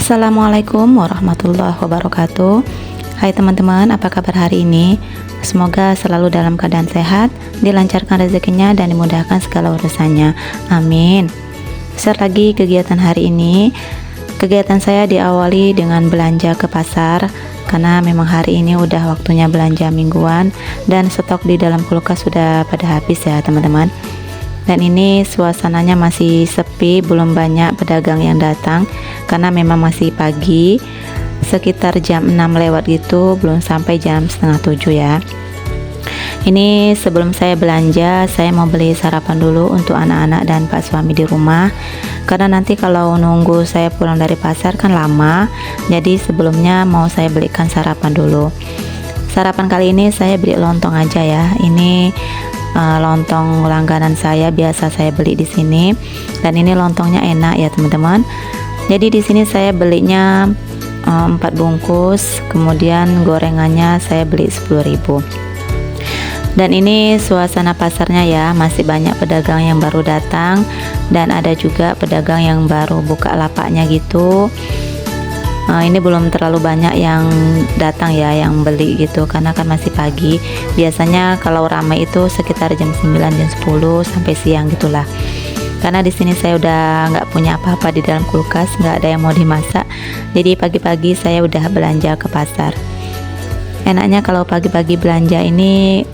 Assalamualaikum warahmatullahi wabarakatuh. Hai teman-teman, apa kabar hari ini? Semoga selalu dalam keadaan sehat, dilancarkan rezekinya dan dimudahkan segala urusannya. Amin. Start lagi kegiatan hari ini. Kegiatan saya diawali dengan belanja ke pasar, karena memang hari ini udah waktunya belanja mingguan dan stok di dalam kulkas sudah pada habis ya teman-teman. Dan ini suasananya masih sepi, belum banyak pedagang yang datang karena memang masih pagi, sekitar jam 6 lewat gitu, belum sampai jam setengah 7 ya. Ini sebelum saya belanja, saya mau beli sarapan dulu untuk anak-anak dan pak suami di rumah, karena nanti kalau nunggu saya pulang dari pasar kan lama, jadi sebelumnya mau saya belikan sarapan dulu. Sarapan kali ini saya beli lontong aja ya. Ini lontong langganan saya, biasa saya beli di sini, dan ini lontongnya enak ya teman-teman. Jadi di sini saya belinya 4 bungkus, kemudian gorengannya saya beli 10.000. Dan ini suasana pasarnya ya, masih banyak pedagang yang baru datang dan ada juga pedagang yang baru buka lapaknya gitu. Ini belum terlalu banyak yang datang ya, yang beli gitu, karena kan masih pagi. Biasanya kalau ramai itu sekitar jam 9, jam 10 sampai siang gitulah. Karena di sini saya udah nggak punya apa-apa di dalam kulkas, nggak ada yang mau dimasak. Jadi pagi-pagi saya udah belanja ke pasar. Enaknya kalau pagi-pagi belanja ini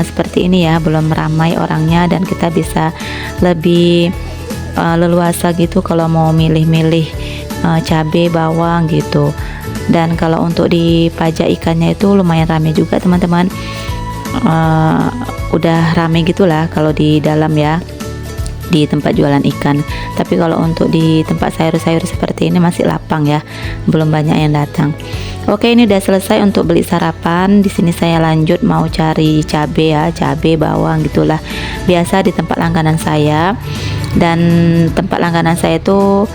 seperti ini ya, belum ramai orangnya dan kita bisa lebih leluasa gitu kalau mau milih-milih cabai, bawang gitu. Dan kalau untuk di pajak ikannya itu lumayan rame juga teman-teman, udah rame gitulah kalau di dalam ya, di tempat jualan ikan. Tapi kalau untuk di tempat sayur-sayur seperti ini masih lapang ya, belum banyak yang datang. Oke, ini udah selesai untuk beli sarapan. Di sini saya lanjut mau cari cabai ya, cabai, bawang gitulah, biasa di tempat langganan saya. Dan tempat langganan saya itu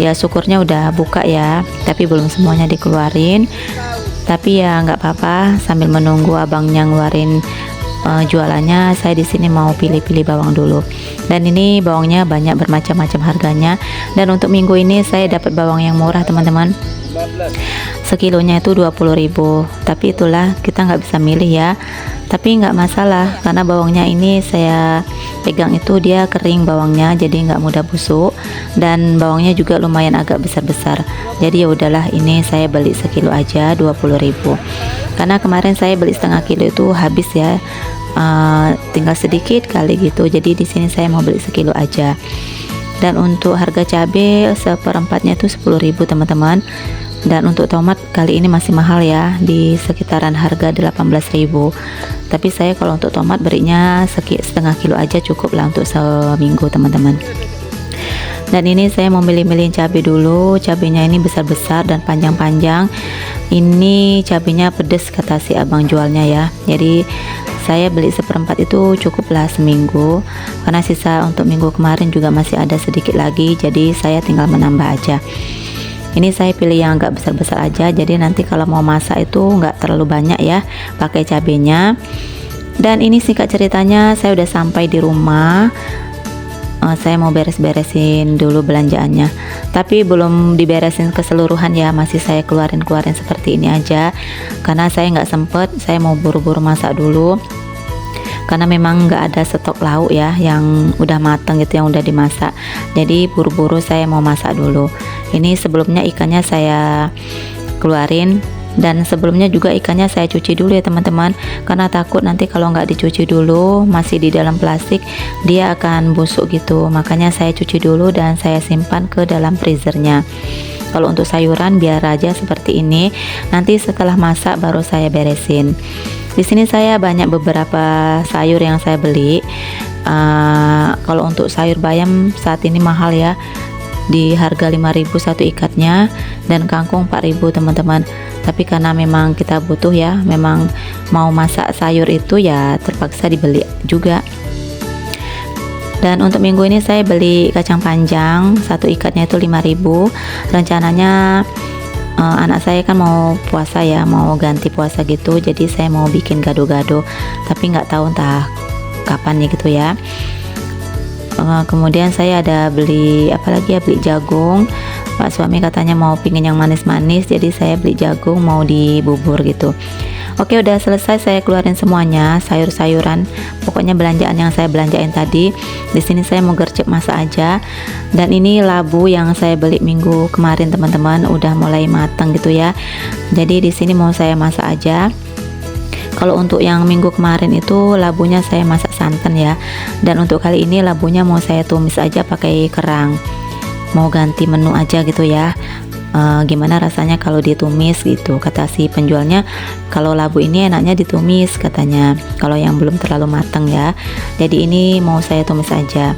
ya syukurnya udah buka ya, tapi belum semuanya dikeluarin. Tapi ya nggak apa-apa, sambil menunggu abangnya ngeluarin jualannya, saya di sini mau pilih-pilih bawang dulu. Dan ini bawangnya banyak, bermacam-macam harganya. Dan untuk minggu ini saya dapat bawang yang murah teman-teman, sekilonya itu 20.000. Tapi itulah, kita nggak bisa milih ya, tapi nggak masalah karena bawangnya ini saya pegang itu dia kering bawangnya, jadi nggak mudah busuk, dan bawangnya juga lumayan agak besar-besar. Jadi ya udahlah, ini saya beli sekilo aja 20.000, karena kemarin saya beli setengah kilo itu habis ya, tinggal sedikit kali gitu. Jadi di sini saya mau beli sekilo aja. Dan untuk harga cabai seperempatnya itu 10.000 teman-teman. Dan untuk tomat kali ini masih mahal ya, di sekitaran harga 18.000. Tapi saya kalau untuk tomat berinya setengah kilo aja cukup lah untuk seminggu teman-teman. Dan ini saya mau milih-milih cabai dulu. Cabainya ini besar-besar dan panjang-panjang. Ini cabainya pedes kata si abang jualnya ya. Jadi saya beli seperempat itu cukuplah seminggu, karena sisa untuk minggu kemarin juga masih ada sedikit lagi, jadi saya tinggal menambah aja. Ini saya pilih yang agak besar-besar aja, jadi nanti kalau mau masak itu nggak terlalu banyak ya pakai cabenya. Dan ini singkat ceritanya, saya udah sampai di rumah. Saya mau beres-beresin dulu belanjaannya, tapi belum diberesin keseluruhan ya, masih saya keluarin seperti ini aja, karena saya nggak sempet. Saya mau buru-buru masak dulu, karena memang nggak ada stok lauk ya yang udah mateng gitu, yang udah dimasak. Jadi buru-buru saya mau masak dulu. Ini sebelumnya ikannya saya keluarin, dan sebelumnya juga ikannya saya cuci dulu ya teman-teman, karena takut nanti kalau nggak dicuci dulu masih di dalam plastik dia akan busuk gitu. Makanya saya cuci dulu dan saya simpan ke dalam freezernya. Kalau untuk sayuran biar aja seperti ini, nanti setelah masak baru saya beresin. Di sini saya banyak beberapa sayur yang saya beli. Kalau untuk sayur bayam saat ini mahal ya, di harga 5.000 satu ikatnya, dan kangkung 4.000 teman-teman. Tapi karena memang kita butuh ya, memang mau masak sayur itu ya terpaksa dibeli juga. Dan untuk minggu ini saya beli kacang panjang, satu ikatnya itu 5.000. Rencananya anak saya kan mau puasa ya, mau ganti puasa gitu, jadi saya mau bikin gado-gado, tapi nggak tahu entah kapan ya gitu ya. Kemudian saya ada beli apa lagi ya, beli jagung Pak suami katanya mau pingin yang manis-manis, jadi saya beli jagung mau dibubur gitu. Oke, udah selesai saya keluarin semuanya, sayur-sayuran, pokoknya belanjaan yang saya belanjain tadi. Di sini saya mau gercep masak aja. Dan ini labu yang saya beli minggu kemarin teman-teman, udah mulai matang gitu ya. Jadi di sini mau saya masak aja. Kalau untuk yang minggu kemarin itu labunya saya masak santan ya. Dan untuk kali ini labunya mau saya tumis aja pakai kerang. Mau ganti menu aja gitu ya. Gimana rasanya kalau ditumis gitu, kata si penjualnya kalau labu ini enaknya ditumis katanya, kalau yang belum terlalu matang ya. Jadi ini mau saya tumis aja,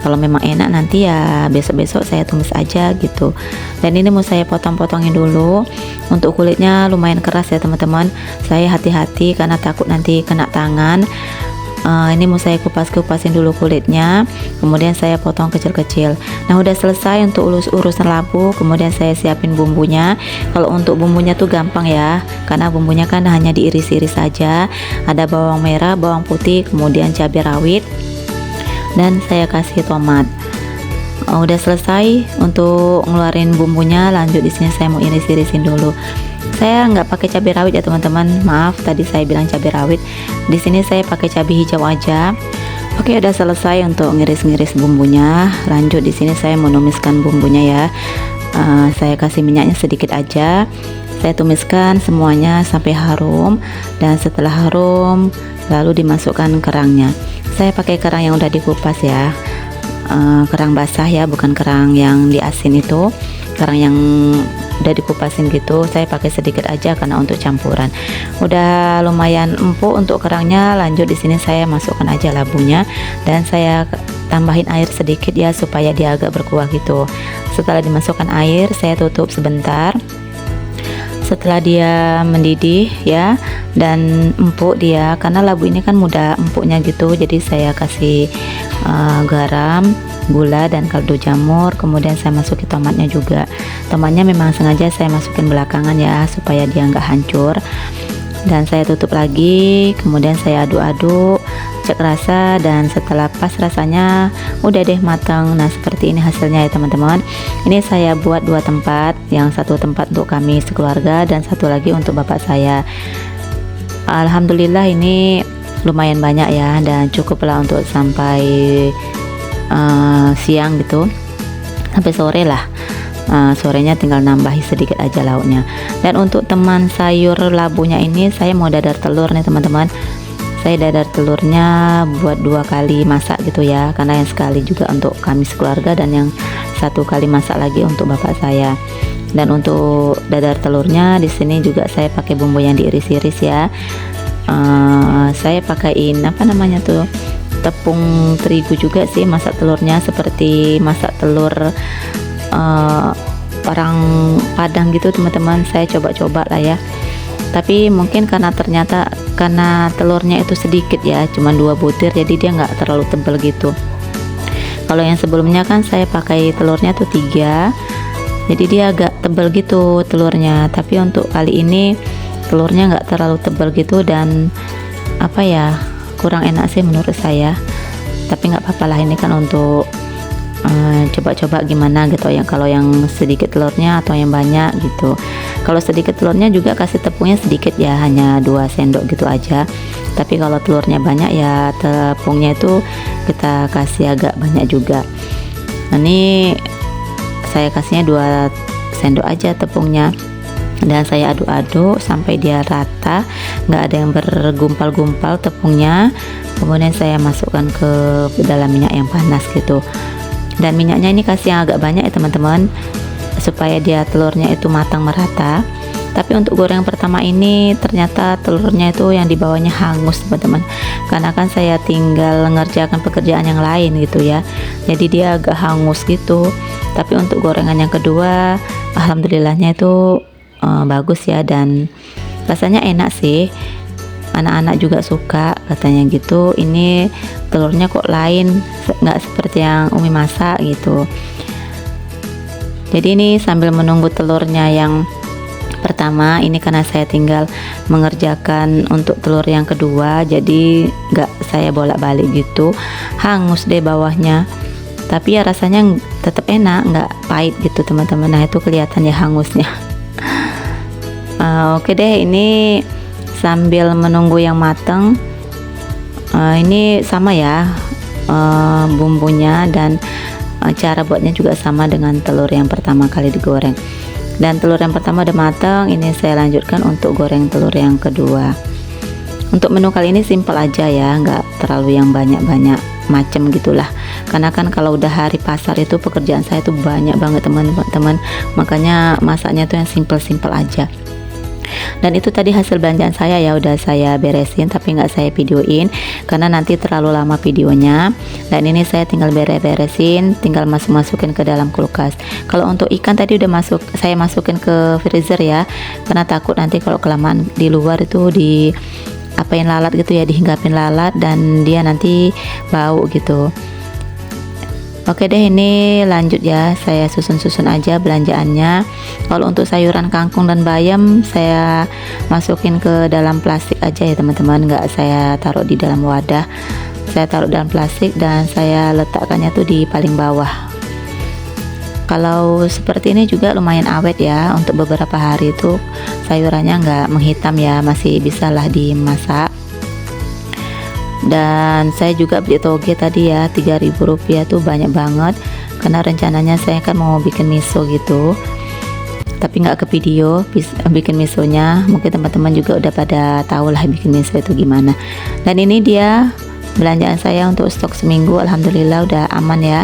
kalau memang enak nanti ya besok-besok saya tumis aja gitu. Dan ini mau saya potong-potongin dulu. Untuk kulitnya lumayan keras ya teman-teman, saya hati-hati karena takut nanti kena tangan. Ini mau saya kupas-kupasin dulu kulitnya, kemudian saya potong kecil-kecil. Nah udah selesai untuk urusan labu, kemudian saya siapin bumbunya. Kalau untuk bumbunya tuh gampang ya, karena bumbunya kan hanya diiris-iris saja. Ada bawang merah, bawang putih, kemudian cabai rawit, dan saya kasih tomat. Udah selesai untuk ngeluarin bumbunya, lanjut di sini saya mau iris-irisin dulu. Saya nggak pakai cabai rawit ya teman-teman, maaf tadi saya bilang cabai rawit. Di sini saya pakai cabai hijau aja. Oke, udah selesai untuk ngiris-ngiris bumbunya. Lanjut di sini saya menumiskan bumbunya ya. Saya kasih minyaknya sedikit aja. Saya tumiskan semuanya sampai harum, dan setelah harum lalu dimasukkan kerangnya. Saya pakai kerang yang udah dikupas ya. Kerang basah ya, bukan kerang yang diasin itu. Kerang yang udah dikupasin gitu, saya pakai sedikit aja karena untuk campuran. Udah lumayan empuk untuk kerangnya. Lanjut di sini saya masukkan aja labunya, dan saya tambahin air sedikit ya supaya dia agak berkuah gitu. Setelah dimasukkan air, saya tutup sebentar. Setelah dia mendidih ya dan empuk dia, karena labu ini kan mudah empuknya gitu, jadi saya kasih garam, gula, dan kaldu jamur. Kemudian saya masukin tomatnya juga. Tomatnya memang sengaja saya masukin belakangan ya supaya dia nggak hancur. Dan saya tutup lagi, kemudian saya aduk-aduk, cek rasa, dan setelah pas rasanya udah deh matang. Nah seperti ini hasilnya ya teman-teman. Ini saya buat 2 tempat, yang satu tempat untuk kami sekeluarga dan satu lagi untuk bapak saya. Alhamdulillah ini lumayan banyak ya, dan cukup lah untuk sampai siang gitu, sampai sore lah. Sorenya tinggal nambahi sedikit aja lauknya. Dan untuk teman sayur labunya ini saya mau dadar telur nih teman-teman. Saya dadar telurnya buat 2 kali masak gitu ya, karena yang sekali juga untuk kami sekeluarga dan yang 1 kali masak lagi untuk bapak saya. Dan untuk dadar telurnya di sini juga saya pakai bumbu yang diiris-iris ya. Saya pakaiin apa namanya tuh, tepung terigu juga sih masak telurnya, seperti masak telur orang Padang gitu teman-teman. Saya coba-coba lah ya, tapi mungkin karena telurnya itu sedikit ya, cuma 2 butir, jadi dia nggak terlalu tebal gitu. Kalau yang sebelumnya kan saya pakai telurnya tuh 3, jadi dia agak tebal gitu telurnya. Tapi untuk kali ini telurnya nggak terlalu tebal gitu, dan apa ya, kurang enak sih menurut saya. Tapi nggak apa-apa lah, ini kan untuk coba-coba gimana gitu ya, kalau yang sedikit telurnya atau yang banyak gitu. Kalau sedikit telurnya juga kasih tepungnya sedikit ya, hanya 2 sendok gitu aja. Tapi kalau telurnya banyak ya tepungnya itu kita kasih agak banyak juga. Nah, ini saya kasihnya 2 sendok aja tepungnya, dan saya aduk-aduk sampai dia rata, nggak ada yang bergumpal-gumpal tepungnya. Kemudian saya masukkan ke dalam minyak yang panas gitu. Dan minyaknya ini kasih yang agak banyak ya teman-teman, supaya dia telurnya itu matang merata. Tapi untuk goreng pertama ini ternyata telurnya itu yang di bawahnya hangus teman-teman, karena kan saya tinggal mengerjakan pekerjaan yang lain gitu ya, jadi dia agak hangus gitu. Tapi untuk gorengan yang kedua alhamdulillahnya itu bagus ya, dan rasanya enak sih, anak-anak juga suka katanya gitu. Ini telurnya kok lain, nggak seperti yang Umi masak gitu. Jadi ini sambil menunggu telurnya yang pertama ini, karena saya tinggal mengerjakan untuk telur yang kedua, jadi nggak saya bolak-balik gitu, hangus deh bawahnya. Tapi ya rasanya tetap enak, nggak pahit gitu teman-teman. Nah itu kelihatan ya hangusnya. Oke deh, ini sambil menunggu yang mateng, ini sama ya bumbunya, dan cara buatnya juga sama dengan telur yang pertama kali digoreng. Dan telur yang pertama udah mateng, ini saya lanjutkan untuk goreng telur yang kedua. Untuk menu kali ini simple aja ya, nggak terlalu yang banyak-banyak macam gitulah, karena kan kalau udah hari pasar itu pekerjaan saya tuh banyak banget teman-teman, makanya masaknya tuh yang simple-simple aja. Dan itu tadi hasil belanjaan saya ya, udah saya beresin tapi nggak saya videoin karena nanti terlalu lama videonya. Dan ini saya tinggal beresin, tinggal masukin ke dalam kulkas. Kalau untuk ikan tadi udah saya masukin ke freezer ya, karena takut nanti kalau kelamaan di luar itu di apain lalat gitu ya, dihinggapin lalat dan dia nanti bau gitu. Oke deh, ini lanjut ya, saya susun-susun aja belanjaannya. Kalau untuk sayuran kangkung dan bayam saya masukin ke dalam plastik aja ya teman-teman, nggak saya taruh di dalam wadah, saya taruh dalam plastik dan saya letakkannya tuh di paling bawah. Kalau seperti ini juga lumayan awet ya, untuk beberapa hari itu sayurannya nggak menghitam ya, masih bisa lah dimasak. Dan saya juga beli toge tadi ya, Rp3.000 tuh banyak banget, karena rencananya saya kan mau bikin miso gitu, tapi nggak ke video bikin misonya. Mungkin teman-teman juga udah pada tahu lah bikin miso itu gimana. Dan ini dia belanjaan saya untuk stok seminggu, alhamdulillah udah aman ya.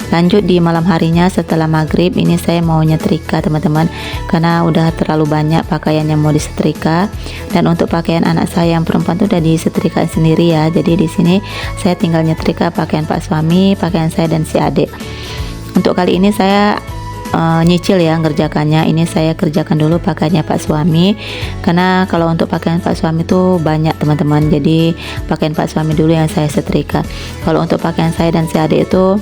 Lanjut di malam harinya setelah maghrib, ini saya mau nyetrika teman-teman, karena udah terlalu banyak pakaian yang mau disetrika. Dan untuk pakaian anak saya yang perempuan tuh udah disetrika sendiri ya, jadi di sini saya tinggal nyetrika pakaian pak suami, pakaian saya dan si adik. Untuk kali ini saya nyicil ya ngerjakannya. Ini saya kerjakan dulu pakaiannya pak suami, karena kalau untuk pakaian pak suami tuh banyak teman-teman, jadi pakaian pak suami dulu yang saya setrika. Kalau untuk pakaian saya dan si adik itu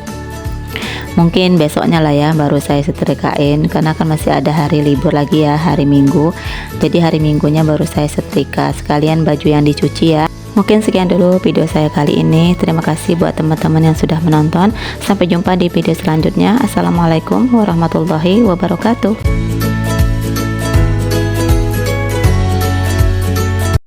mungkin besoknya lah ya baru saya setrikain, karena kan masih ada hari libur lagi ya, hari Minggu. Jadi hari Minggunya baru saya setrika sekalian baju yang dicuci ya. Mungkin sekian dulu video saya kali ini. Terima kasih buat teman-teman yang sudah menonton. Sampai jumpa di video selanjutnya. Assalamualaikum warahmatullahi wabarakatuh.